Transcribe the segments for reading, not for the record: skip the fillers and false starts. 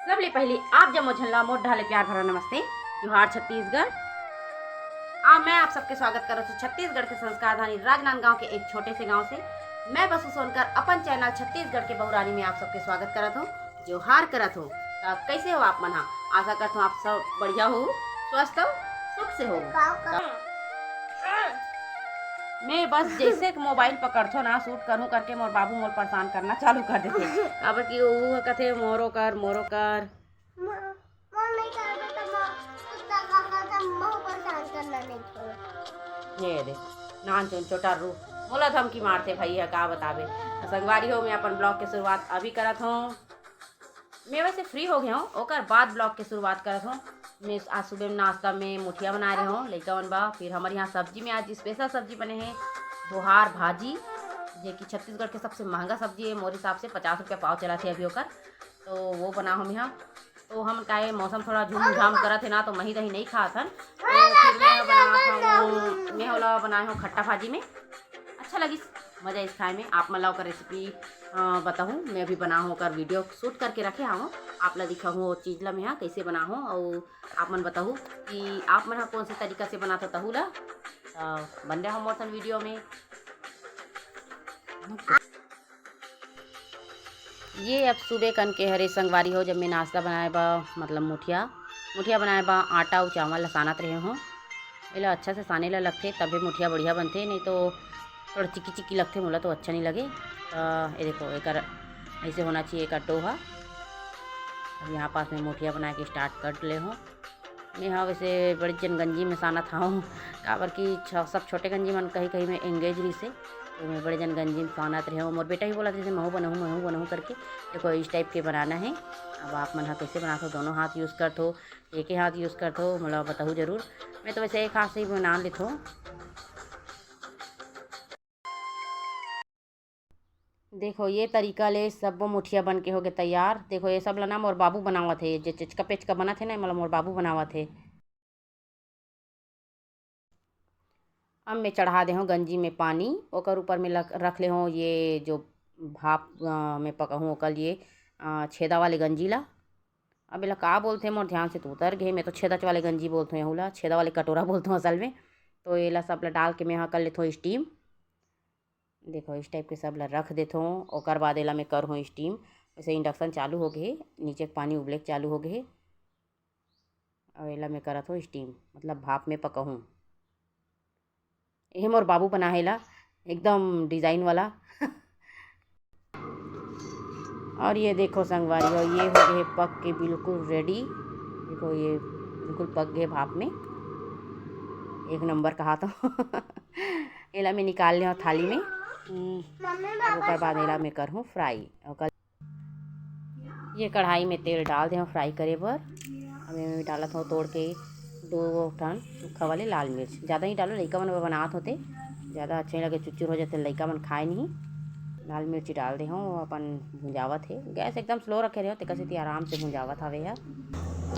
सबले पहले आप जमो झल्ला मोट ढाले प्यार भरा नमस्ते। जोहार छत्तीसगढ़। मैं आप सबके स्वागत करत हूँ छत्तीसगढ़ के संस्कार धानी राजनांदगांव के एक छोटे से गांव से। मैं बसु सोनकर अपन चैनल छत्तीसगढ़ के बहुरानी में आप सबके स्वागत करत हूँ, जोहार करत हूँ। कैसे हो आप मन? आशा करता हूँ आप सब बढ़िया हो, स्वस्थ हो, सुख से हो। मैं बस जैसे मोबाइल पकड़थो ना शूट करूँ करके मोर बाबू मोर परेशान करना चालू कर देते। अब कि वो कहते मोरो कर मोरो कर। ये दे नान चुन छोटा रू मोला धमकी मारते भैया का बतावे। संगवारी हो मैं अपन ब्लॉग के शुरुआत अभी करत हूँ। मैं वैसे फ्री हो गया हूँ, ओकर बाद ब्लॉग के शुरुआत करत हूँ। मैं आज सुबह में नाश्ता में मुठिया बना रही हूँ लड़का बन बा। फिर हमारे यहाँ सब्जी में आज स्पेशल सब्जी बने हैं बोहार भाजी, जो कि छत्तीसगढ़ के सबसे महंगा सब्जी है। मोर हिसाब से 50 रुपया पाव चला थे अभी होकर, तो वो बना हम यहाँ। तो हम काहे मौसम थोड़ा झूम झाम करत है ना, तो मही दही नहीं खात हन। तो फिर मैं होला बनाए हूँ खट्टा भाजी में। अच्छा लगी, मज़ा इस खाए में। आप मला का रेसिपी बताऊँ, मैं अभी बना हूँ कर वीडियो शूट करके रखे हूँ। आप ला दिखा हूँ वो चीज़ ला मैं यहाँ कैसे बना हूँ, और आप मन बताऊँ कि आप मन कौन से तरीका से बनाता तहू ला बन रहा हूँ मोर वीडियो में। ये अब सुबह कन के हरे संगवारी हो, जब मैं नाश्ता बनाए बा मतलब मुठिया बनाए बा आटा और चावल ला सानत रहे हूँ। इला अच्छा से साने ला लगते तभी मुठिया बढ़िया बनते, नहीं तो थोड़ा चिक्की चिक्की लगते मोला तो अच्छा नहीं लगे। ये देखो एक ऐसे होना चाहिए एक टोहा। अब यहाँ पास में मुठिया बना के स्टार्ट कर ले हूँ। मैं हाँ वैसे बड़ी जन गंजी में साना था हूँ, काबर की सब छोटे गंजी मन कहीं कहीं में एंगेज रही से, तो मैं बड़े जन गंजी में सानत रहे हूँ। मोर बेटा ही बोला जैसे महू बनहूँ करके। देखो इस टाइप के बनाना है। अब आप मन कैसे बनाते हो, दोनों हाथ यूज़ करते हो एक ही हाथ यूज़ करते हो, मतलब बताऊँ जरूर। मैं तो वैसे एक हाथ से ही बना लेता हूँ। देखो ये तरीका ले सब मुठिया बन के हो गए तैयार। देखो ये सब ला मोर बाबू बनावा थे, जो चिचका पेचका बना थे ना, मतलब मोर बाबू बनावा थे। अब मैं चढ़ा दे हूँ गंजी में पानी, ओकर ऊपर में रख ले हूँ ये जो भाप में पका हूँ ओकर ये छेदा वाले गंजी ला। अब इला का बोलते हैं मोर ध्यान से तो उतर गए, मैं तो छेदा वाले गंजी बोलते हूँ, ला छेदा वाले कटोरा बोलते हूँ असल में। तो ये ला सब ला डाल के मैं यहाँ कर लेता हूँ स्टीम। देखो इस टाइप के सब ला रख देता हूँ, ओकर बाद एला मैं कर हूँ स्टीम। वैसे इंडक्शन चालू हो गए, नीचे पानी उबले चालू हो गए, और एला मैं करत हूँ स्टीम मतलब भाप में पका हूँ। ये मोर बाबू बना है ला एकदम डिज़ाइन वाला। और ये देखो संगवारी हो, ये हो गए पक के बिल्कुल रेडी। देखो ये बिल्कुल पक गए भाप में, एक नंबर कहा तो। एला मैं निकाल ले थाली में। ओकर बाद एला मैं कर हूँ फ्राई। और ये कढ़ाई में तेल डाल दे फ्राई करे बर। अब मैं डालत हूँ तोड़ के 2 ठन सूखा वाले लाल मिर्च। ज़्यादा ही डालो, लइका मन बनात होते ज़्यादा अच्छे लगे, चुच्चुर हो जाते लइका मन खाए नहीं। लाल मिर्ची डाल दे हूँ, अपन भुंजावत है। गैस एकदम स्लो रखे रहे हो तेका से आराम से भुंजावत हवे यार।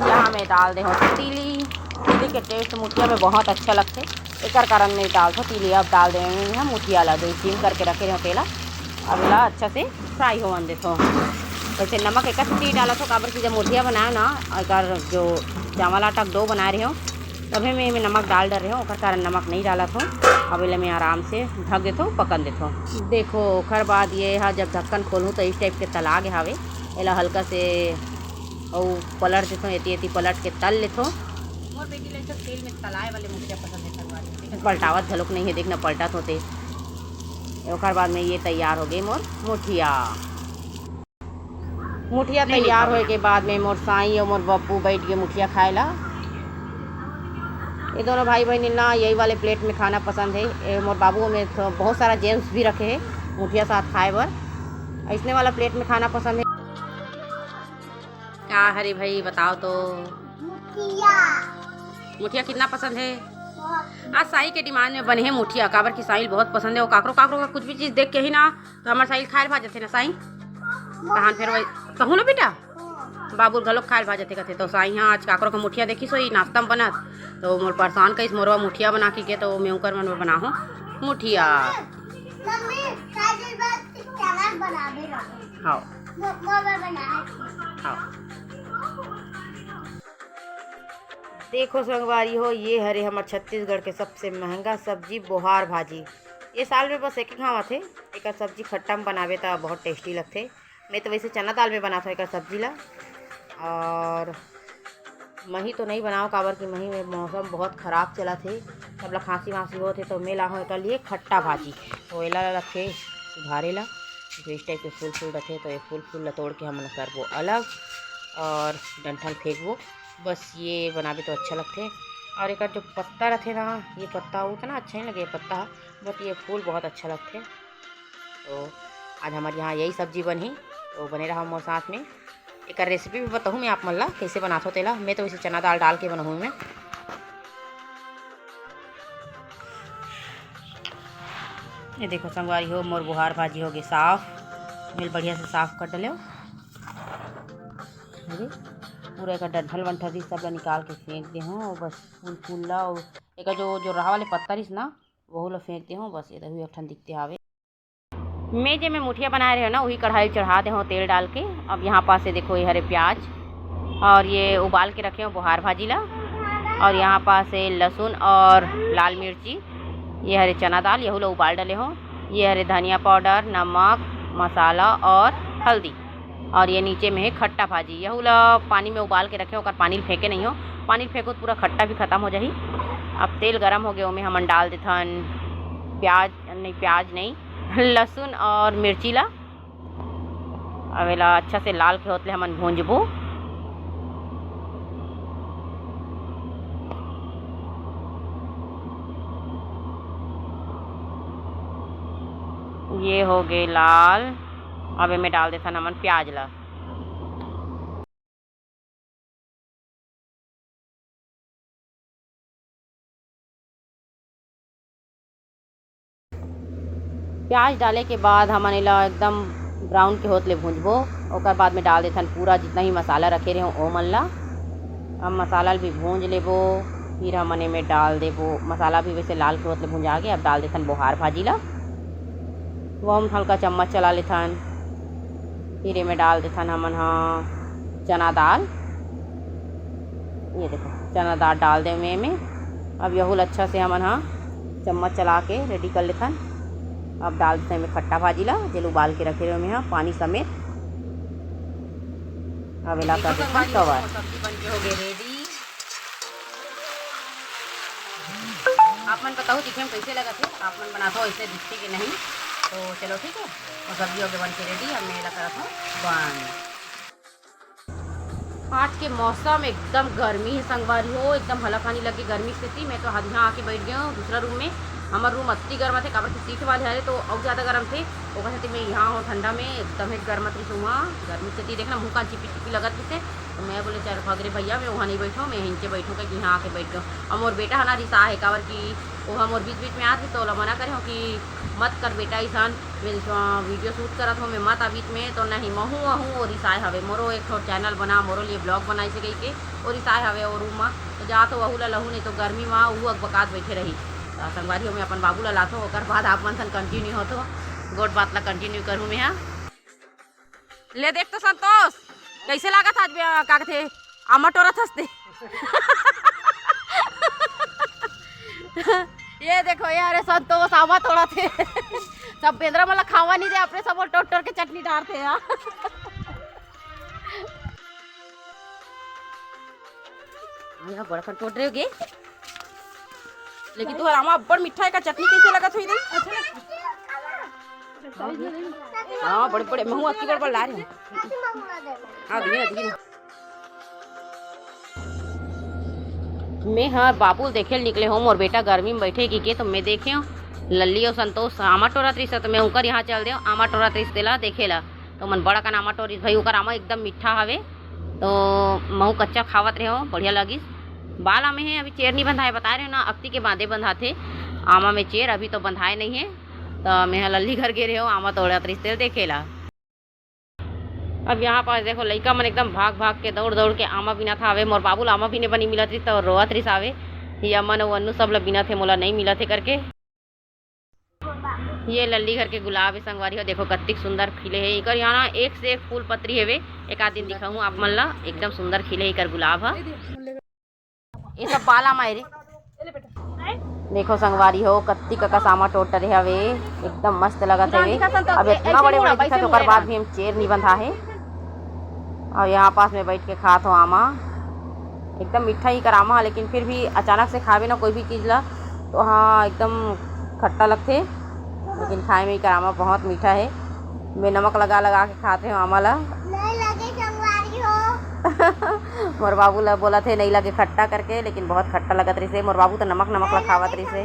यहाँ मैं डाल दे हूँ तीली के टेस्ट मुठिया में बहुत अच्छा लगते, एक कारण में डाल दो तीली। अब डाल दे यहाँ मुठिया ला दो स्टीम करके रखे रहो तेला। अब ला अच्छा से फ्राई हो देते हो। वैसे नमक एक टी डाला तो काबर की जब मुठिया बनाए ना, अगर जो चावल आटा डो बना रही हूँ तभी मैं नमक डाल रही हूँ, ओकर कारण नमक नहीं डाला था। अब इला मैं आराम से ढक देता हूँ, पकन देता हूँ। देखो ओकर बाद ये हाँ जब ढक्कन खोलूँ तो इस टाइप के तला गए हवे। एला हल्का से और पलट देता हूँ, एती पलट के तल लेता हूँ। मोर बेटी ले तेल में तलाए वाले मुठिया पसंद है संगवारी, पलटावत झलक नहीं है, देखना पलटत होते। ओकर बाद में ये तैयार हो गई मोर मुठिया तैयार होए के बाद में मोर साई और मोर बब्बू बैठ के मुठिया खाए ला। ये दोनों भाई बहन ना यही वाले प्लेट में खाना पसंद है। मोर बाबू में तो बहुत सारा जेम्स भी रखे हैं मुठिया साथ खाए बर, ऐसने वाला प्लेट में खाना पसंद है। क्या हरे भाई बताओ तो मुठिया कितना पसंद है? आज साई के डिमांड में बने हैं मुठिया, काबर की साहिल बहुत पसंद है। वो काकरो का कुछ भी चीज़ देख के ही ना तो हमारे साहिल खाए भा जाते ना साई कहान फिर वही कहूँ ना बेटा बाबू घलोक खाए भा जाते कहते। तो साई हाँ आज काकरो का मुठिया देखी सोई नाश्ता में बनत, तो मोर परेशान कईस मोरवा मुठिया बना के तो मैं कर मन बना हूँ मुठिया। हाँ देखो संगवारी हो, ये हरे हमार छत्तीसगढ़ के सबसे महंगा सब्जी बोहार भाजी। ये साल में बस एक ही खावा थे। एक सब्जी खट्टा में बनावे तो बहुत टेस्टी लगते। मैं तो वैसे चना दाल में बनाता एक सब्जी ला। और मही तो नहीं बनाओ, काबर की मही में मौसम बहुत ख़राब चला थे, सब ला खांसी वासी होते, तो मैं लाऊँ एक लिए खट्टा भाजी। तो एला रखे सुधारे ला, जो इस टाइप के फूल फूल रखे, तो ये फूल फूल ला तोड़ के हम करबो अलग और डंठल फेंकबो। बस ये बनावे तो अच्छा लगते। और एक जो पत्ता रखे ना, ये पत्ता उतना अच्छा नहीं लगे पत्ता, बट ये फूल बहुत अच्छा लगते। तो आज हमारे यहाँ यही सब्जी बनी, तो बने रहा मोर साथ में। एक रेसिपी भी बताऊँ मैं आप मन ला कैसे बनाता तेला। मैं तो इसे चना दाल डाल के बनाऊँ मैं। ये देखो संगवारी हो, मोर बुहार भाजी हो गई साफ। मिल बढ़िया से साफ कर डालो, पूरा एक डंठल वंठल सब ला निकाल के फेंक दे हूँ। और बस फूल फूल ला, और एक जो रहा वाले पत्ता रिस ना, वह ला फेंक दे हूँ। बस ये एक ठन दिखते हावे। मैं जो मैं मुठिया बना रहे हो ना, वही कढ़ाई चढ़ा दे हूँ तेल डाल के। अब यहाँ पास से देखो ये हरे प्याज, और ये उबाल के रखे हो बुहार भाजी ला। और यहाँ पास से लहसुन और लाल मिर्ची, ये हरे चना दाल यहू ला उबाल डाले हो। ये हरे धनिया पाउडर, नमक, मसाला और हल्दी। और ये नीचे में है खट्टा भाजी, यहू ला पानी में उबाल के रखे हो, पानी फेंके नहीं हो। पानी फेंको तो पूरा खट्टा भी ख़त्म हो जाही। अब तेल गरम हो गया, में हमन डाल देथन प्याज नहीं लहसुन और मिर्ची ला। अवेला अच्छा से लाल के होतले हमन भूंजबो। ये हो गए लाल। अब में डाल देता नमन प्याज ला। प्याज डाले के बाद हमन एला एकदम ब्राउन के होतले भूंजबो। ओकर बाद में डाल देथन पूरा जितना ही मसाला रखे रहे हो ओ मन ला। अब मसाला भी भूंज लेबो, फिर हमन में डाल देबो। मसाला भी वैसे लाल के होतले भूंजा के अब डाल देथन बोहार भाजी ला। वो हम हल्का चम्मच चला लेथन। फिर में डाल देथन हमन हाँ चना दाल। ये देखो चना दाल डाल दे में। अब यहू अच्छा से हमन हाँ चम्मच चला के रेडी कर लेथन। अब डाल देते में खट्टा भाजी ला, जेल उबाल के रखे रहे में हाँ पानी समेत। अब एला कर देथन कवर। सब्जी बन के हो गए रेडी। आप मन बताओ दिखे में कैसे लगा थे, आप मन बनाते हो ऐसे दिखते कि नहीं। तो चलो ठीक है, और सब्जी हो गए बन के रेडी। अब मैं लगा रहा हूँ बन। आज के मौसम एकदम गर्मी है संगवारी हो, एकदम हला पानी लगे गर्मी से थी। मैं तो यहाँ आके बैठ गया हूँ दूसरा रूम में। हमारा रूम अति गर्म थे, काबर की सीट वाले हरे तो और ज़्यादा गर्म थे। वो कहते मैं यहाँ हूँ ठंडा में, एकदम ही गर्म थी वहाँ गर्मी से थी। देखना मुँह का चिपी चिपी लगत थी। तो मैं बोले चल भगरे भैया मैं वहाँ नहीं बैठूँ, मैं नीचे बैठूँगा कि यहाँ आके बैठ गया। और मोर बेटा है ना रिसा है, काबर की वो हम और बीच बीच में आते तो मना करे हो कि मत कर बेटा ईसान, वीडियो शूट करत हो मैं मत आ बीच में। तो नहीं महूँ वहूँ और रिसाए हवे मोरो एक चैनल बना, मोरो लिए ब्लॉग बनाई से गई के और रिसाए हवे और रूम में। तो जा तो वहू ला लहू नहीं तो गर्मी में वो बकात बैठे रही। संगवारी हो मैं अपन बाबू ला लाथो, ओकर बाद आप मन सन कंटिन्यू हो तो गोट बात ला कंटिन्यू करूँ मैं। हाँ ले देख तो संतोष कैसे लागत आज का थे आमा टोरत हंसते। ये देखो यार संतोष आमा तोड़ा थे। सब बेंद्रा मला खावा नहीं दे, अपने सब टोट टोट के चटनी डालते हैं। बड़ा खन टोट रहे हो लेकिन तू आमा बड़ मिठाई का चटनी कैसे लगा थी इधर। हाँ बड़े बड़े महू अक्की बड़ ला रही हाँ दी मैं। हाँ बाबू देखे निकले हो और बेटा गर्मी में बैठे की के, तो मैं देखे हूँ लल्ली और संतोष आमा टोरा त्रिस, तो मैं उनकर यहाँ चल दे आमा टोरा त्रिस देला देखेला। तो मन बड़ा का आमा टोरिस भाई उकर आमा एकदम मीठा हवे। तो महू कच्चा खावत रहे हो बढ़िया लगी। बाल आमे हैं अभी चेर नहीं बंधाए, बता रहे हो ना अक्ति के बांधे बंधाते आमा में चेर अभी तो बंधाए नहीं है। तो मैं लल्ली घर गे रहे हो आमा तोड़ा त्रिस तेल देखेला। अब यहाँ पास देखो लड़का मन एकदम भाग भाग के दौड़ दौड़ के आमा बिना था आवे। मोर बाबू आमा भी नहीं बनी मिलत रही तो रोअत रही आवे। ये अमन और अन्नू सब ला बिना थे मोला नहीं मिला थे करके। ये लल्ली घर के गुलाब है संगवारी हो, देखो कत्तिक सुंदर खिले है। इकर यहाँ ना एक से एक फूल पत्री हेवे। एक आध दिन दिखाऊँ आप मन ला, एकदम सुंदर खिले इकर गुलाब है। ये सब बाला मायरे देखो संगवारी हो कत्ती का सामा टोटर है हवे एकदम मस्त लगत है। अब इतना बड़े बड़े दिखत ओकर बाद भी हम चेयर नहीं बंधा है और यहाँ पास में बैठ के खात हो आमा एकदम मीठा ही करामा, लेकिन फिर भी अचानक से खावे ना कोई भी चीज़ ला तो हाँ एकदम खट्टा लगते, लेकिन खाए में ही करामा बहुत मीठा है। मैं नमक लगा लगा के खाते हो आमा ला मोर बाबू ला बोला थे नहीं लगे खट्टा करके, लेकिन बहुत खट्टा लगत रही से। मोर बाबू तो नमक नमक ला खावत रही से।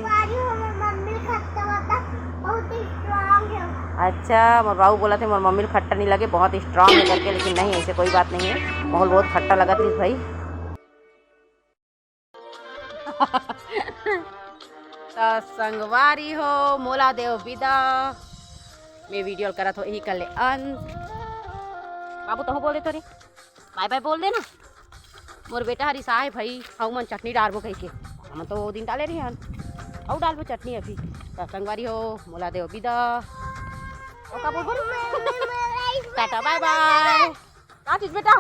अच्छा मोर बाबू बोला थे मोर मम्मी खट्टा नहीं लगे बहुत स्ट्रांग है करके, लेकिन नहीं ऐसे कोई बात नहीं है, माहौल बहुत खट्टा लगत रही भाई। तो संगवारी हो मोला देव विदा मैं वीडियो करत हो यही कर ले अंत। बाबू तो बोल दे तो रे बाय बाय बोल देना। मोर बेटा हरी साहे भाई हाउ मन चटनी डालबो कह के हम तो वो दिन डाले रही हन और डालबो चटनी अभी। तो संगवारी हो मोला देव विदा का बोल बोल टाटा बाय बाय। क्या चीज बेटा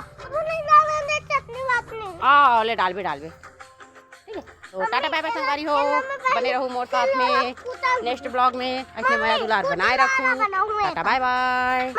आ ले डालबे ठीक है। तो टाटा बाय बाय संगवारी हो, बने रहो मोर साथ में नेक्स्ट ब्लॉग में ऐसे मैं दुलार बनाए रखूँ। Tata bye bye.